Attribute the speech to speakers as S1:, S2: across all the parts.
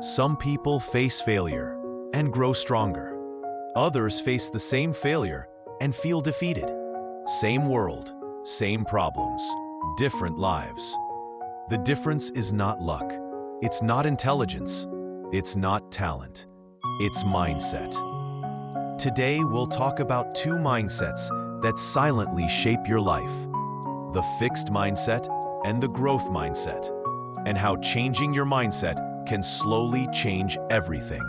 S1: Some people face failure and grow stronger. Others face the same failure and feel defeated. Same world, same problems, different lives. The difference is not luck. It's not intelligence. It's not talent. It's mindset. Today, we'll talk about two mindsets that silently shape your life: the fixed mindset and the growth mindset, and how changing your mindset can slowly change everything.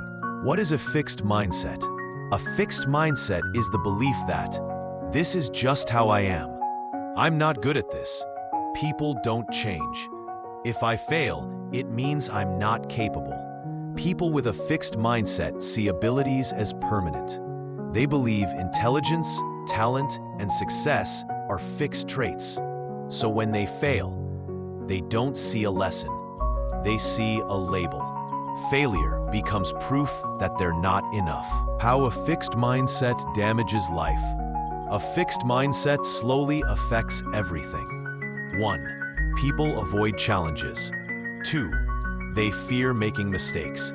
S1: What is a fixed mindset? A fixed mindset is the belief that this is just how I am. I'm not good at this. People don't change. If I fail, it means I'm not capable. People with a fixed mindset see abilities as permanent. They believe intelligence, talent, and success are fixed traits. So when they fail, they don't see a lesson. They see a label. Failure becomes proof that they're not enough. How a fixed mindset damages life. A fixed mindset slowly affects everything. 1. People avoid challenges. 2. They fear making mistakes.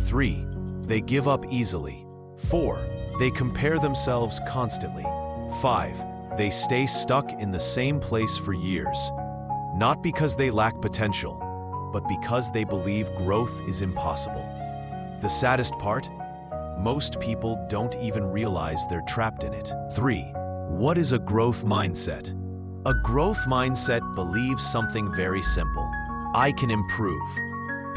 S1: 3. They give up easily. 4. They compare themselves constantly. 5. They stay stuck in the same place for years. Not because they lack potential, but because they believe growth is impossible. The saddest part? Most people don't even realize they're trapped in it. 3. What is a growth mindset? A growth mindset believes something very simple: I can improve.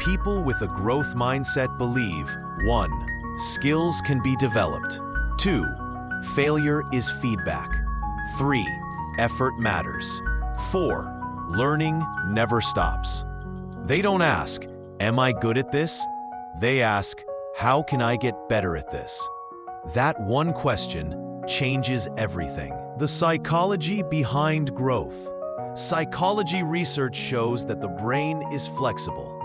S1: People with a growth mindset believe: 1. Skills can be developed. 2. Failure is feedback. 3. Effort matters. 4. Learning never stops. They don't ask, am I good at this? They ask, how can I get better at this? That one question changes everything. The psychology behind growth. Psychology research shows that the brain is flexible.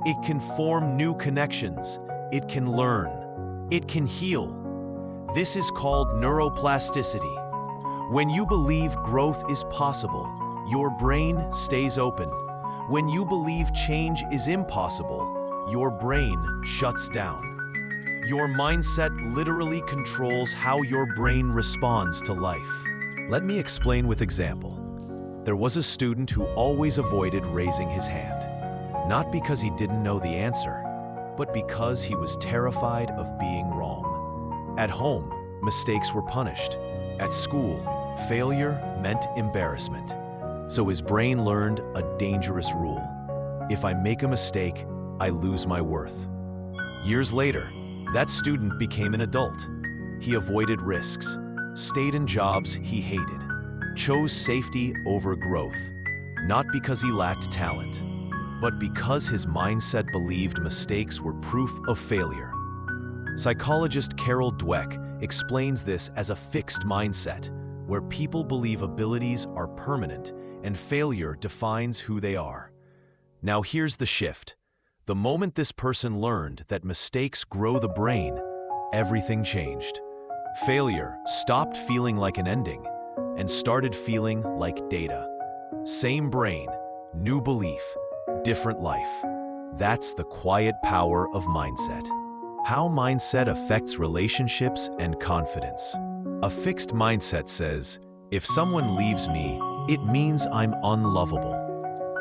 S1: It can form new connections. It can learn. It can heal. This is called neuroplasticity. When you believe growth is possible, your brain stays open. When you believe change is impossible, your brain shuts down. Your mindset literally controls how your brain responds to life. Let me explain with example. There was a student who always avoided raising his hand, not because he didn't know the answer, but because he was terrified of being wrong. At home, mistakes were punished. At school, failure meant embarrassment. So his brain learned a dangerous rule: if I make a mistake, I lose my worth. Years later, that student became an adult. He avoided risks, stayed in jobs he hated, chose safety over growth, not because he lacked talent, but because his mindset believed mistakes were proof of failure. Psychologist Carol Dweck explains this as a fixed mindset, where people believe abilities are permanent and failure defines who they are. Now here's the shift. The moment this person learned that mistakes grow the brain, everything changed. Failure stopped feeling like an ending and started feeling like data. Same brain, new belief, different life. That's the quiet power of mindset. How mindset affects relationships and confidence. A fixed mindset says, if someone leaves me, it means I'm unlovable.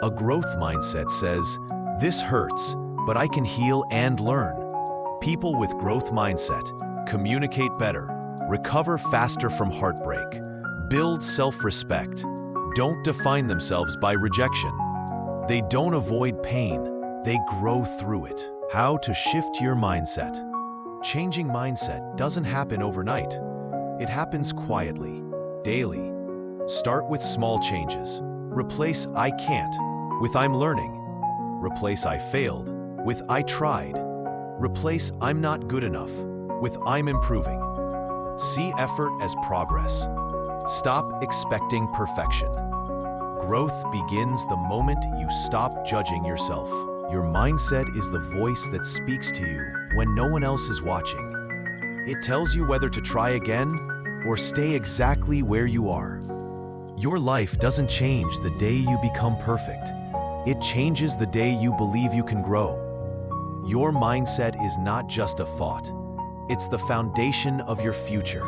S1: A growth mindset says, this hurts, but I can heal and learn. People with growth mindset communicate better, recover faster from heartbreak, build self-respect, don't define themselves by rejection. They don't avoid pain, they grow through it. How to shift your mindset. Changing mindset doesn't happen overnight. It happens quietly, daily. Start with small changes. Replace I can't with I'm learning. Replace I failed with I tried. Replace I'm not good enough with I'm improving. See effort as progress. Stop expecting perfection. Growth begins the moment you stop judging yourself. Your mindset is the voice that speaks to you when no one else is watching. It tells you whether to try again or stay exactly where you are. Your life doesn't change the day you become perfect. It changes the day you believe you can grow. Your mindset is not just a thought. It's the foundation of your future.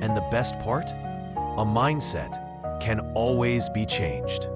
S1: And the best part? A mindset can always be changed.